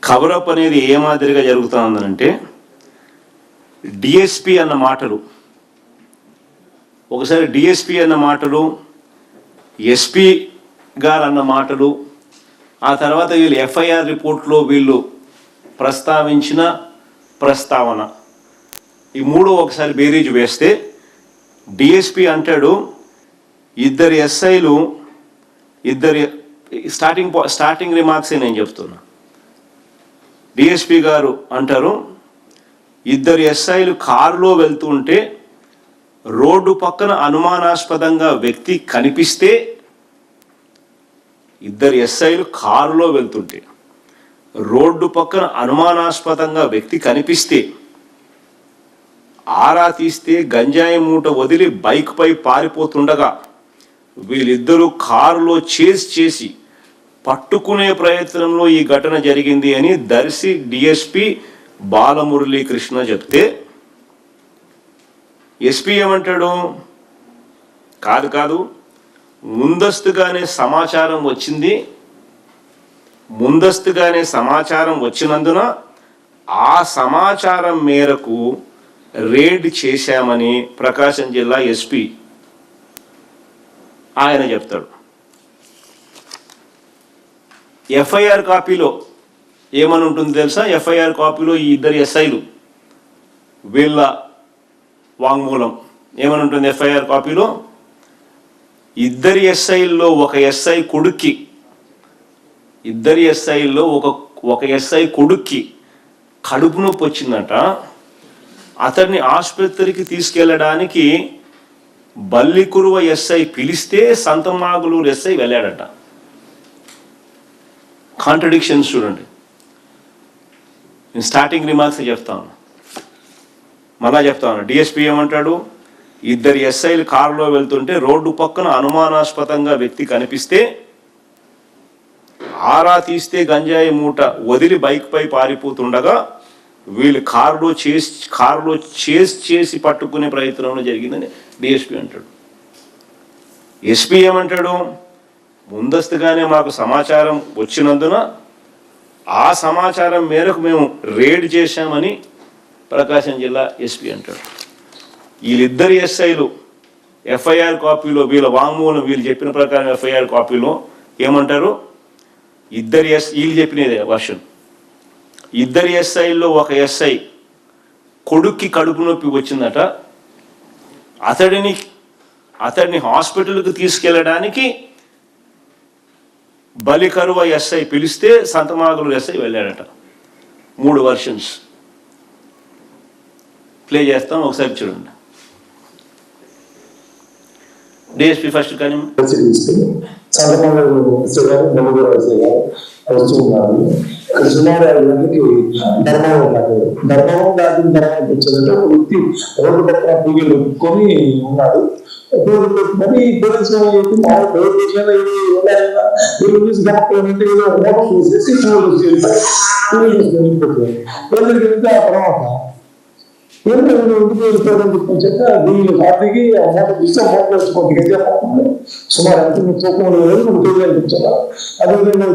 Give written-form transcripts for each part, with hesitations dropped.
Cover up అనేది ఏ మాదిరిగా జరుగుతుందంటే డిఎస్పి అన్న మాటలు, ఒకసారి డిఎస్పి అన్న మాటలు, ఎస్పీ గారు అన్న మాటలు, ఆ తర్వాత వీళ్ళు ఎఫ్ఐఆర్ రిపోర్ట్లో వీళ్ళు ప్రస్తావించిన ప్రస్తావన, ఈ మూడు ఒకసారి బేరీజు వేస్తే డిఎస్పి అంటాడు ఇద్దరు ఎస్ఐలు, స్టార్టింగ్ రిమార్క్సే నేను చెప్తున్నా. డిఎస్పి గారు అంటారు ఇద్దరు ఎస్ఐలు కారులో వెళ్తుంటే రోడ్డు పక్కన అనుమానాస్పదంగా వ్యక్తి కనిపిస్తే, ఇద్దరు ఎస్ఐలు కారులో వెళ్తుంటే రోడ్డు పక్కన అనుమానాస్పదంగా వ్యక్తి కనిపిస్తే ఆరా తీస్తే గంజాయి మూట వదిలి బైక్ పై పారిపోతుండగా వీళ్ళిద్దరూ కారులో చేసి పట్టుకునే ప్రయత్నంలో ఈ ఘటన జరిగింది అని దర్శి డిఎస్పి బాలమురళీకృష్ణ చెప్తే, ఎస్పీ ఏమంటాడు, కాదు ముందస్తుగానే సమాచారం వచ్చినందున ఆ సమాచారం మేరకు రేడ్ చేశామని ప్రకాశం జిల్లా ఎస్పీ ఆయన చెప్తాడు. ఎఫ్ఐఆర్ కాపీలో ఏమని ఉంటుంది తెలుసా? ఎఫ్ఐఆర్ కాపీలో ఈ ఇద్దరు ఎస్ఐలు వీళ్ళ వాంగ్మూలం ఏమని ఉంటుంది? ఎఫ్ఐఆర్ కాపీలో ఇద్దరు ఎస్ఐల్లో ఒక ఎస్ఐ కొడుక్కి కడుపు నొప్పి వచ్చిందట. అతన్ని ఆసుపత్రికి తీసుకెళ్ళడానికి బల్లికురువ ఎస్ఐ పిలిస్తే సంతమాగులూరు ఎస్ఐ వెళ్ళాడట. కాంట్రడిక్షన్స్ చూడండి. నేను స్టార్టింగ్ రిమార్క్స్ చెప్తాను, మళ్ళా చెప్తాను. డిఎస్పీ ఏమంటాడు, ఇద్దరు ఎస్ఐలు కారులో వెళ్తుంటే రోడ్డు పక్కన అనుమానాస్పదంగా వ్యక్తి కనిపిస్తే ఆరా తీస్తే గంజాయి మూట వదిలి బైక్ పై పారిపోతుండగా వీళ్ళు కారులో చేసి పట్టుకునే ప్రయత్నంలో జరిగిందని డిఎస్పీ అంటాడు. ఎస్పీ ఏమంటాడు, ముందస్తుగానే మాకు సమాచారం వచ్చినందున ఆ సమాచారం మేరకు మేము రేడ్ చేశామని ప్రకాశం జిల్లా ఎస్పీ అంటాడు. వీళ్ళిద్దరు ఎస్ఐలు ఎఫ్ఐఆర్ కాపీలో వీళ్ళ వాంగ్మూలం వీళ్ళు చెప్పిన ప్రకారం ఎఫ్ఐఆర్ కాపీలో ఏమంటారు, వీళ్ళు చెప్పినదే వర్షన్, ఇద్దరు ఎస్ఐల్లో ఒక ఎస్ఐ కొడుక్కి కడుపు నొప్పి వచ్చిందట. అతడిని హాస్పిటల్కి తీసుకెళ్ళడానికి బలికరువ ఎస్ఐ పిలిస్తే సంతమాగులు ఎస్ఐ వెళ్ళాడట. 3 వర్షన్స్ ప్లే చేస్తాం, ఒకసారి చూడండి. డిఎస్పీ ఫస్ట్ కానీ సుమారు 5 గంటలకి ధర్మవరం దాటిన తర్వాత వచ్చిందంటే ఒక వ్యక్తి రోడ్డు పక్కన పూజలు ఒప్పుకొని ఉన్నాడు. మరి పోలీసులు చూసేసి ఆ తర్వాత వీళ్ళు రాత్రికి సుమారు ఎంత తూకంలో 3 కేజీలు అనిపించారు. అదేవిధంగా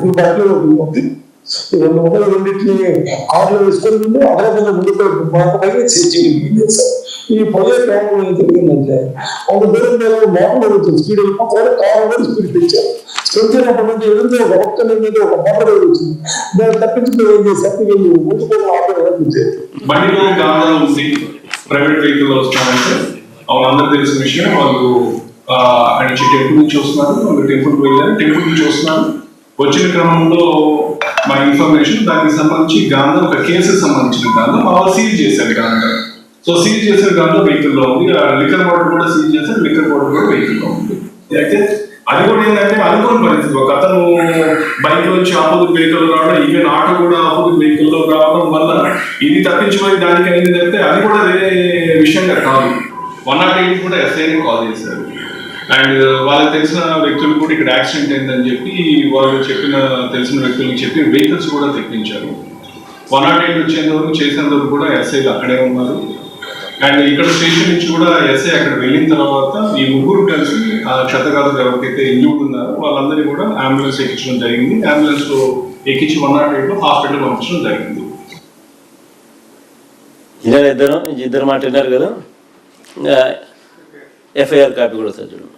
ఫుల్ బ్యాగ్లో ఉంది. 2 వందల రెండింటిని కార్లో వేసుకొని అదేవిధంగా ముందు ఈ పోయే క్రమంలో ఏం జరిగిందంటే ఒక దూరం మోటార్ వచ్చింది, స్పీడ్ వెళ్ళిపోతారు, కారు కూడా స్పీడ్ పెంచారు. పెంచినప్పటి నుంచి ఎదురుగా ఒక ఒక్క మీద ఒక మోటార్ వచ్చింది. దాన్ని తప్పించుకుని ఏం చేశారు, వీళ్ళు ముందుకొని ఆటో వెళ్ళించారు. బండిలో గాంధీ ఉంది, ప్రైవేట్ వెహికల్ వస్తున్నారంటే అందరికి తెలిసిన విషయం. వాళ్ళు ఆయన టెంపుల్ నుంచి వస్తున్నారు, వాళ్ళు టెంపుల్కి వెళ్ళారు, టెంపుల్ నుంచి వస్తున్నారు. వచ్చిన క్రమంలో మా ఇన్ఫర్మేషన్ దానికి సంబంధించి గాంధీ ఒక కేసుకు సంబంధించిన గాంధీ వాళ్ళు సీల్ చేశారు. గాంధీ సో సీల్ చేసిన గాంధీ వెహికల్లో ఉంది. లిక్కర్ బాటిల్ కూడా సీల్ చేశారు, లిక్కర్ బాటిల్ కూడా వెహికల్లో ఉంది. అయితే అది కూడా ఏంటంటే అనుకోని పరిస్థితి, ఒక అతను బైక్ నుంచి ఆపోజిట్ వెహికల్ రావడం, ఈవెన్ ఆటో కూడా ఆపోజిట్ వెహికల్లో రావడం వల్ల ఇది తప్పించిపోయి దానికి అయింది అంటే అది కూడా వేరే విషయంగా కాదు. 108 కూడా ఎస్ఐని కాల్ చేశారు. అండ్ వాళ్ళకి తెలిసిన వ్యక్తులు కూడా ఇక్కడ యాక్సిడెంట్ అయిందని చెప్పి వాళ్ళు తెలిసిన వ్యక్తులకు చెప్పి వెహికల్స్ కూడా తెప్పించారు. 108 వచ్చేందుకు చేసేందుకు కూడా ఎస్ఐలు అక్కడే ఉన్నారు. అండ్ ఇక్కడ స్టేషన్ నుంచి కూడా ఎస్ఐ అక్కడ వెళ్ళిన తర్వాత ఈ ముగ్గురు కలిసి ఆ క్షతగాతులు ఎవరికైతే ఇంజూర్డ్ ఉన్నారో వాళ్ళందరినీ కూడా అంబులెన్స్ ఎక్కించడం జరిగింది. అంబులెన్స్ లో ఎక్కించి 108 హాస్పిటల్ పంపించడం జరిగింది. ఇద్దరు మాట విన్నారు కదా. ఎఫ్ఐఆర్ కాపీ కూడా వస్తుంది చూడండి.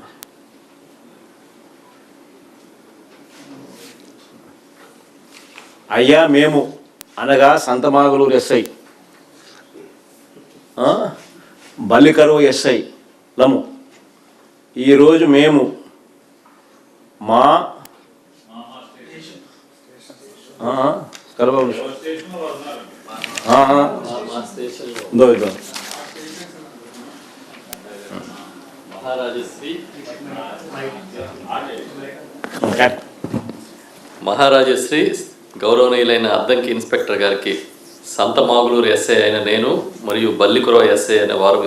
అయ్యా మేము అనగా సంతమాగులూరు ఎస్ఐ, బల్లికరువు ఎస్ఐ లము, ఈరోజు మేము మా కలబాబు మహారాజశ్రీ గౌరవనీయులైన అద్దంకి ఇన్స్పెక్టర్ గారికి సంతమాగులూరు ఎస్ఐ అయిన నేను మరియు బల్లికురవ ఎస్ఐ అయిన వారు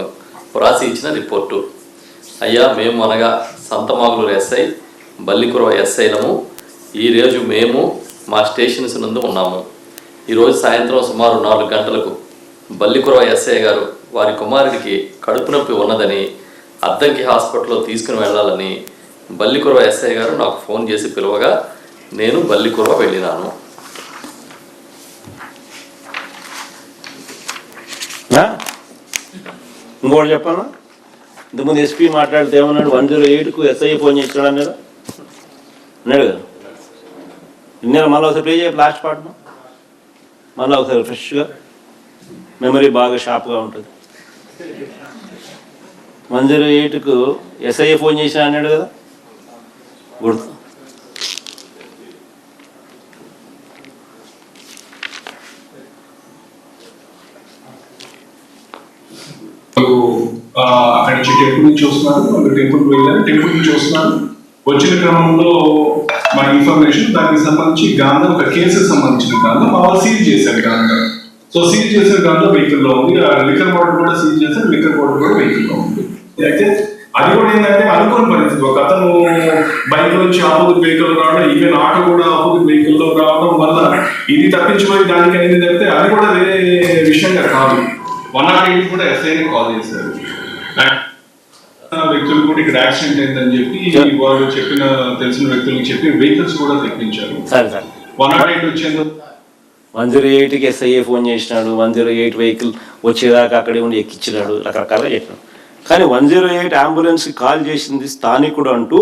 వ్రాసి ఇచ్చిన రిపోర్టు. అయ్యా మేము అనగా సంతమాగులూరు ఎస్ఐ బల్లికురవ ఎస్ఐలము ఈరోజు మేము మా స్టేషన్స్ నందు ఉన్నాము. ఈరోజు సాయంత్రం సుమారు 4 గంటలకు బల్లికురవ ఎస్ఐ గారు వారి కుమారుడికి కడుపు నొప్పి ఉన్నదని అద్దంకి హాస్పిటల్లో తీసుకుని వెళ్ళాలని బల్లికురవ ఎస్ఐ గారు నాకు ఫోన్ చేసి పిలువగా నేను బల్లికురవ వెళ్ళినాను. ఇంకోటి చెప్పాను, ఇంతకుముందు ఎస్పీ మాట్లాడితే ఏమన్నాడు, 108కు ఎస్ఐ ఫోన్ చేసినాడు అన్నాడు కదా. విన్నారా? మళ్ళీ ఒకసారి ప్లే చేయాలి లాస్ట్ పార్ట్ను, మళ్ళీ ఒకసారి ఫ్రెష్గా మెమరీ బాగా షార్ప్గా ఉంటుంది. 108కు ఎస్ఐ ఫోన్ చేసినా అన్నాడు కదా, గుర్తు. అక్కడి నుంచి టెంపుల్ నుంచి వస్తున్నారు, వాళ్ళు టెంపుల్కి వెళ్ళారు, టెంపుల్ నుంచి వస్తున్నారు. వచ్చిన క్రమంలో మన ఇన్ఫర్మేషన్ దానికి సంబంధించి గాంధీ ఒక కేసుకు సంబంధించిన గాంధీ వాళ్ళు సీజ్ చేశారు. గాంధీ సో సీజ్ చేసిన గాంధీ వెహికల్లో ఉంది, లిక్కర్ బాటిల్ కూడా సీజ్ చేశారు, లిక్కర్ బాటిల్ కూడా వెహికల్లో ఉంది. అయితే అది కూడా ఏంటంటే అనుకోని పరిస్థితి, ఒక అతను బైక్ నుంచి ఆపోజిట్ వెహికల్ రావడం, ఈవెన్ ఆటో కూడా ఆపోజిట్ వెహికల్లో రావడం వల్ల ఇది తప్పించిపోయి దానికి అయింది తప్పితే అది కూడా వేరే విషయంగా కాదు. 108 కూడా ఎస్ఐని కాల్ చేశారు. వ్యక్తులు కూడా ఇక్కడ యాక్సిడెంట్ అయిందని చెప్పి వాళ్ళు చెప్పిన తెలిసిన వ్యక్తులకు చెప్పి వెహికల్స్ కూడా తెప్పించారు. 108 వచ్చేందుకు 108కి ఎస్ఐ ఫోన్ చేసినాడు, 108 వెహికల్ వచ్చేదాకా అక్కడే ఉండి ఎక్కించినాడు, రకరకాలుగా చెప్పినాడు. కానీ 108 అంబులెన్స్కి కాల్ చేసింది స్థానికుడు అంటూ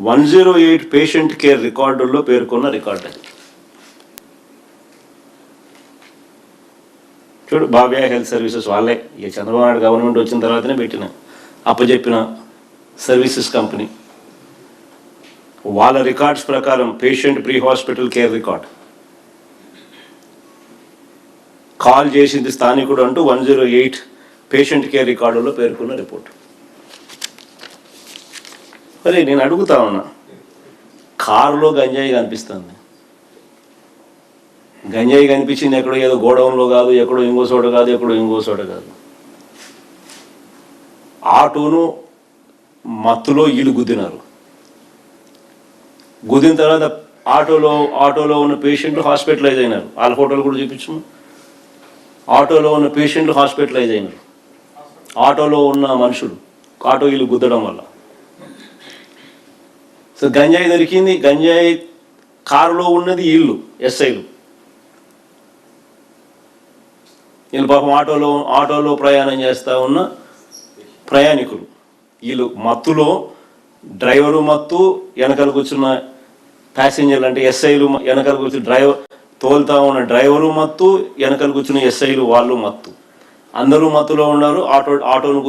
108 పేషెంట్ కేర్ రికార్డుల్లో పేర్కొన్న రికార్డు అది. చూడు, బాబయ్య హెల్త్ సర్వీసెస్ వాళ్ళే, ఇక చంద్రబాబు నాయుడు గవర్నమెంట్ వచ్చిన తర్వాతనే పెట్టిన అప్పచెప్పిన సర్వీసెస్ కంపెనీ. వాళ్ళ రికార్డ్స్ ప్రకారం patient pre hospital care record call చేసింది స్థానికుడు అంటూ 108 పేషెంట్ కేర్ రికార్డులో పేర్కొన్న రిపోర్ట్. మరి నేను అడుగుతా ఉన్నా, కారులో గంజాయి కనిపిస్తుంది, గంజాయి కనిపించింది ఎక్కడో ఏదో గోడౌన్లో కాదు, ఎక్కడో ఇంకో చోట కాదు, ఎక్కడో ఇంకో చోట కాదు. ఆటోను మత్తులో వీళ్ళు గుద్దినారు. గుద్దిన తర్వాత ఆటోలో ఉన్న పేషెంట్లు హాస్పిటలైజ్ అయినారు. వాళ్ళ ఫోటోలు కూడా చూపించము. ఆటోలో ఉన్న పేషెంట్లు హాస్పిటలైజ్ అయినారు. ఆటోలో ఉన్న మనుషులు ఆటో వీళ్ళు గుద్దడం వల్ల. సో గంజాయి దొరికింది. గంజాయి కారులో ఉన్నది వీళ్ళు ఎస్ఐలు. వీళ్ళు పాపం ఆటోలో ప్రయాణం చేస్తూ ఉన్న ప్రయాణికులు. వీళ్ళు మత్తులో, డ్రైవరు మత్తు, వెనకాల కూర్చున్న ప్యాసింజర్లు అంటే ఎస్ఐలు, వెనకాల కూర్చున్న తోలుతా ఉన్న డ్రైవరు మత్తు, వెనకాల కూర్చున్న ఎస్ఐలు వాళ్ళు మత్తు, అందరూ మత్తులో ఉన్నారు. ఆటోను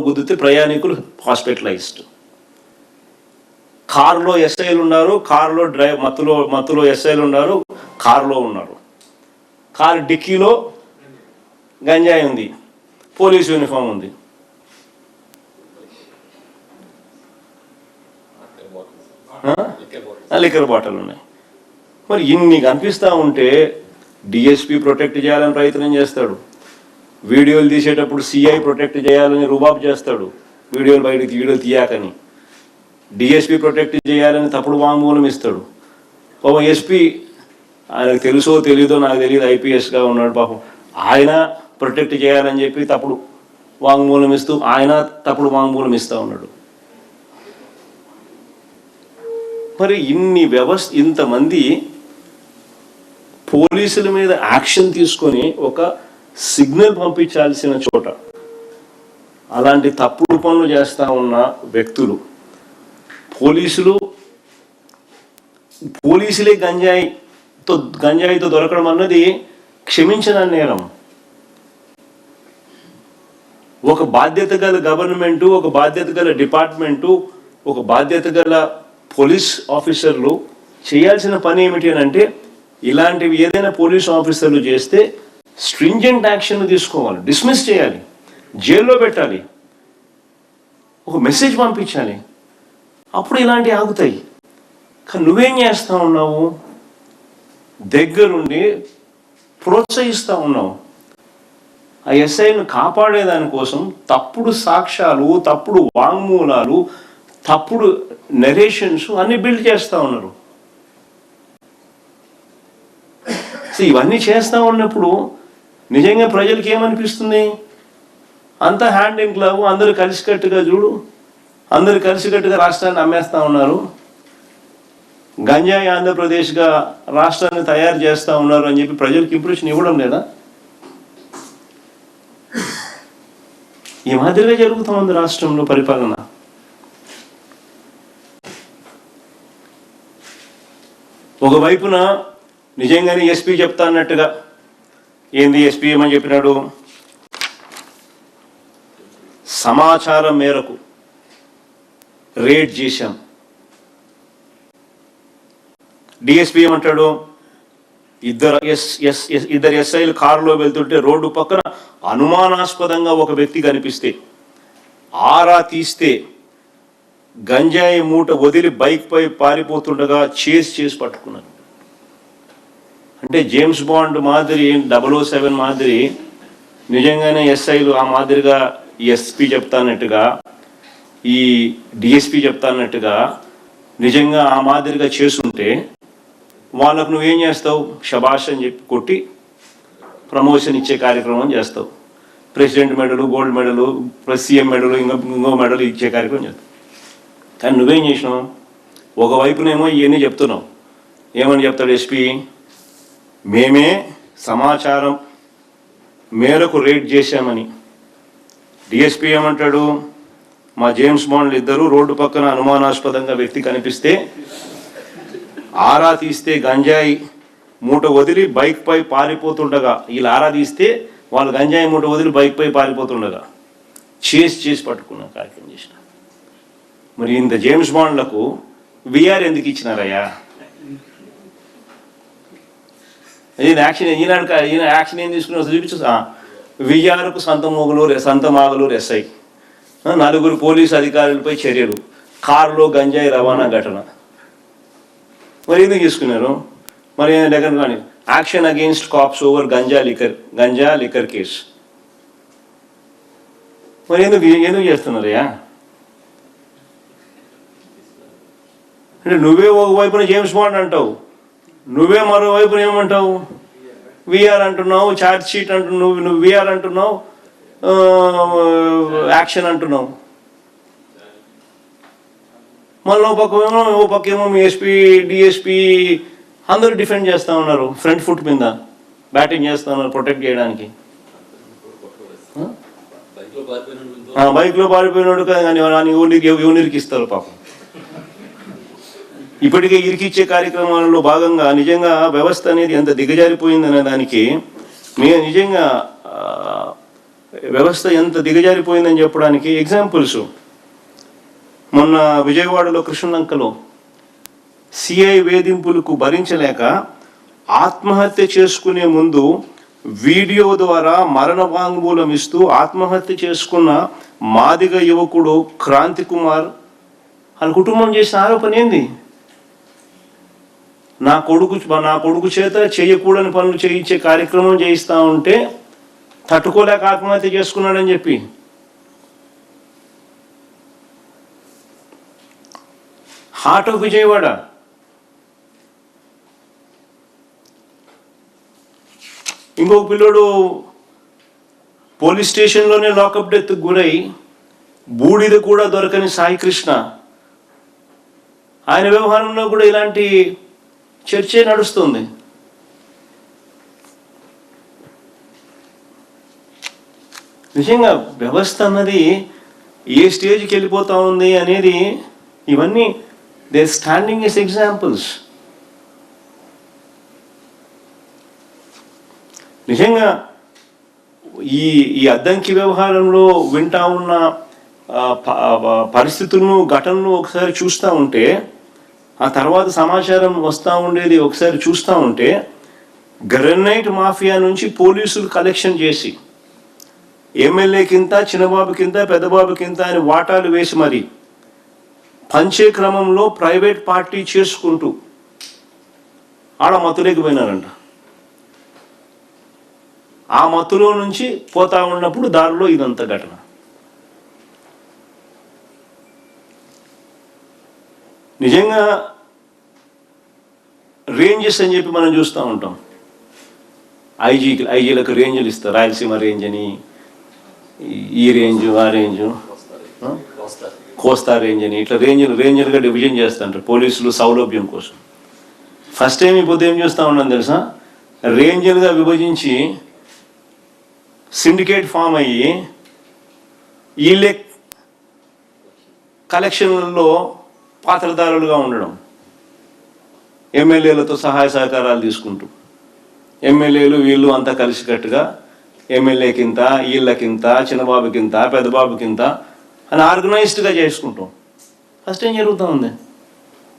గుద్దితే ప్రయాణికులు హాస్పిటలైజ్డ్. కారులో ఎస్ఐలు ఉన్నారు, కారులో మత్తులో ఎస్ఐలు ఉన్నారు, కారులో ఉన్నారు. కారు డిక్కీలో గంజాయి ఉంది, పోలీస్ యూనిఫామ్ ఉంది. లిక్కర్ బాటిల్ ఉన్నాయి. మరి ఇన్ని కనిపిస్తూ ఉంటే డిఎస్పీ ప్రొటెక్ట్ చేయాలని ప్రయత్నం చేస్తాడు, వీడియోలు తీసేటప్పుడు సిఐ ప్రొటెక్ట్ చేయాలని రుబాబ్ చేస్తాడు, వీడియోలు తీయాకని. డిఎస్పీ ప్రొటెక్ట్ చేయాలని తప్పుడు వాంగ్మూలం ఇస్తాడు. పాపం ఎస్పీ, ఆయనకు తెలుసో తెలీదో నాకు తెలియదు, ఐపీఎస్గా ఉన్నాడు పాపం, ఆయన ప్రొటెక్ట్ చేయాలని చెప్పి తప్పుడు వాంగ్మూలం ఇస్తూ ఆయన తప్పుడు వాంగ్మూలం ఇస్తూ ఉన్నాడు. మరి ఇంతమంది పోలీసుల మీద యాక్షన్ తీసుకొని ఒక సిగ్నల్ పంపించాల్సిన చోట అలాంటి తప్పుడు పనులు చేస్తూ ఉన్న వ్యక్తులు, పోలీసులే గంజాయితో దొరకడం అన్నది క్షమించని నేరం. ఒక బాధ్యత గల గవర్నమెంటు, ఒక బాధ్యత గల డిపార్ట్మెంటు, ఒక బాధ్యత గల పోలీస్ ఆఫీసర్లు చేయాల్సిన పని ఏమిటి అని అంటే, ఇలాంటివి ఏదైనా పోలీస్ ఆఫీసర్లు చేస్తే స్ట్రింజెంట్ యాక్షన్ తీసుకోవాలి, డిస్మిస్ చేయాలి, జైల్లో పెట్టాలి, ఒక మెసేజ్ పంపించాలి. అప్పుడు ఇలాంటివి ఆగుతాయి. కానీ నువ్వేం చేస్తూ ఉన్నావు? దగ్గరుండి ప్రోత్సహిస్తూ ఉన్నావు. ఆ ఎస్ఐను కాపాడేదానికోసం తప్పుడు సాక్ష్యాలు, తప్పుడు వాంగ్మూలాలు, తప్పుడు నెరేషన్స్ అన్ని బిల్డ్ చేస్తూ ఉన్నారు. సో ఇవన్నీ చేస్తూ ఉన్నప్పుడు నిజంగా ప్రజలకి ఏమనిపిస్తుంది? అంతా హ్యాండ్ ఇన్ గ్లవ్, అందరూ కలిసికట్టుగా చూడు, అందరూ కలిసికట్టుగా రాష్ట్రాన్ని అమ్మేస్తూ ఉన్నారు, గంజాయి ఆంధ్రప్రదేశ్గా రాష్ట్రాన్ని తయారు చేస్తూ ఉన్నారు అని చెప్పి ప్రజలకు ఇంప్రెషన్ ఇవ్వడం లేదా? ఈ మాదిరిగా జరుగుతూ ఉంది రాష్ట్రంలో పరిపాలన. ఒకవైపున నిజంగానే ఎస్పీ చెప్తా అన్నట్టుగా, ఏంది ఎస్పీ ఏమని చెప్పినాడు? సమాచారం మేరకు రేడ్ చేశాం. డిఎస్పీ ఏమంటాడు? ఇద్దరు ఎస్ఐలు కారులో వెళ్తుంటే రోడ్డు పక్కన అనుమానాస్పదంగా ఒక వ్యక్తి కనిపిస్తే ఆరా తీస్తే గంజాయి మూట వదిలి బైక్ పై పారిపోతుండగా చేసి పట్టుకున్నారు. అంటే జేమ్స్ బాండ్ మాదిరి, 007 మాదిరి నిజంగానే ఎస్ఐలు ఆ మాదిరిగా ఎస్పీ చెప్తానట్టుగా, ఈ డిఎస్పీ చెప్తానట్టుగా నిజంగా ఆ మాదిరిగా చేస్తుంటే వాళ్ళకు నువ్వేం చేస్తావు? శబాష్ అని చెప్పి కొట్టి ప్రమోషన్ ఇచ్చే కార్యక్రమం చేస్తావు. ప్రెసిడెంట్ మెడలు, గోల్డ్ మెడలు, ప్లస్ సీఎం మెడలు, ఇంకో మెడలు ఇచ్చే కార్యక్రమం చేస్తావు. కానీ నువ్వేం చేసినావు? ఒకవైపునేమో ఇవన్నీ చెప్తున్నావు. ఏమని చెప్తాడు ఎస్పీ? మేమే సమాచారం మేరకు రేడ్ చేశామని. డిఎస్పీ ఏమంటాడు? మా జేమ్స్ బాండ్లు ఇద్దరు రోడ్డు పక్కన అనుమానాస్పదంగా వ్యక్తి కనిపిస్తే ఆరా తీస్తే గంజాయి మూట వదిలి బైక్ పై పారిపోతుండగా, వీళ్ళు ఆరా తీస్తే వాళ్ళు గంజాయి మూట వదిలి బైక్ పై పారిపోతుండగా చేసి పట్టుకున్న కార్యక్రమం చేసిన. మరి ఇంత జేమ్స్ బాండ్లకు విఆర్ ఎందుకు ఇచ్చినారయ్యా? ఈయన యాక్షన్ ఏం తీసుకుని చూపించు. విఆర్కు సంతమాగలూరు ఎస్ఐ, 4 పోలీసు అధికారులపై చర్యలు, కారులో గంజాయి రవాణా ఘటన. మరి ఎందుకు తీసుకున్నారు? మరి దగ్గర కానీ action against cops over ganja liquor case. మరి ఎందుకు చేస్తున్నారయ్యా? అంటే నువ్వే ఒకవైపున జేమ్స్ బాండ్ అంటావు, నువ్వే మరోవైపున ఏమంటావు? విఆర్ అంటున్నావు, ఛార్జ్ షీట్ అంటున్నావు, నువ్వు విఆర్ అంటున్నావు, యాక్షన్ అంటున్నావు. మళ్ళీ ఓ పక్కేమో మీ ఎస్పీ, డిఎస్పీ అందరూ డిఫెండ్ చేస్తూ ఉన్నారు, ఫ్రంట్ ఫుట్ మీద బ్యాటింగ్ చేస్తూ ఉన్నారు ప్రొటెక్ట్ చేయడానికి. బైక్లో పారిపోయినాడు కానీ ఎవరికి ఇస్తారు పాపం. ఇప్పటికే ఇరికిచ్చే కార్యక్రమాలలో భాగంగా నిజంగా వ్యవస్థ అనేది ఎంత దిగజారిపోయిందనే దానికి నిజంగా వ్యవస్థ ఎంత దిగజారిపోయిందని చెప్పడానికి ఎగ్జాంపుల్స్. మొన్న విజయవాడలో కృష్ణలంకలో సిఐ వేధింపులకు భరించలేక ఆత్మహత్య చేసుకునే ముందు వీడియో ద్వారా మరణ వాంగ్మూలం ఇస్తూ ఆత్మహత్య చేసుకున్న మాదిగ యువకుడు క్రాంతి కుమార్ వాళ్ళ కుటుంబం చేసిన ఆరోపణ ఏంది? నా కొడుకు చేత చేయకూడని పనులు చేయించే కార్యక్రమం చేయిస్తా ఉంటే తట్టుకోలేక ఆత్మహత్య చేసుకున్నాడని చెప్పి. Heart of Vijayawada. ఇంకొక పిల్లోడు పోలీస్ స్టేషన్లోనే లాకప్ డెత్కు గురై బూడిద కూడా దొరకని సాయికృష్ణ, ఆయన వ్యవహారంలో కూడా ఇలాంటి చర్చే నడుస్తుంది. నిజంగా వ్యవస్థ అన్నది ఏ స్టేజ్కి వెళ్ళిపోతా ఉంది అనేది ఇవన్నీ దే స్టాండింగ్ ఎస్ ఎగ్జాంపుల్స్. నిజంగా ఈ అద్దంకి వ్యవహారంలో వింటా ఉన్న పరిస్థితులను ఘటనలు ఒకసారి చూస్తూ ఉంటే, ఆ తర్వాత సమాచారం వస్తూ ఉండేది ఒకసారి చూస్తూ ఉంటే, గ్రెనైట్ మాఫియా నుంచి పోలీసులు కలెక్షన్ చేసి ఎమ్మెల్యే కింద, చిన్నబాబు కింద, పెద్దబాబు కింద అని వాటాలు వేసి మరి పంచే క్రమంలో ప్రైవేట్ పార్టీ చేసుకుంటూ ఆడ మత్తులోకి పోయినారంట. ఆ మత్తులో నుంచి పోతా ఉన్నప్పుడు దారిలో ఇదంతా ఘటన. నిజంగా రేంజెస్ అని చెప్పి మనం చూస్తూ ఉంటాం. ఐజీలకు రేంజ్లు ఇస్తారు, రాయలసీమ రేంజ్ అని, ఈ రేంజ్, ఆ రేంజ్, కోస్తా రేంజ్ అని, ఇట్లా రేంజ్లుగా డివిజన్ చేస్తుంటారు పోలీసులు సౌలభ్యం కోసం. ఫస్ట్ టైం ఇప్పుడు ఏం చేస్తూ ఉన్నాం తెలుసా, రేంజ్లుగా విభజించి సిండికేట్ ఫామ్ అయ్యి వీళ్ళే కలెక్షన్లలో పాత్రదారులుగా ఉండడం, ఎమ్మెల్యేలతో సహాయ సహకారాలు తీసుకుంటూ, ఎమ్మెల్యేలు వీళ్ళు అంతా కలిసికట్టుగా ఎమ్మెల్యేకింత, వీళ్ళకింత, చిన్నబాబుకింత, పెద్దబాబుకింత అని ఆర్గనైజ్డ్గా చేసుకుంటాం. ఫస్ట్ ఏం జరుగుతూ ఉంది?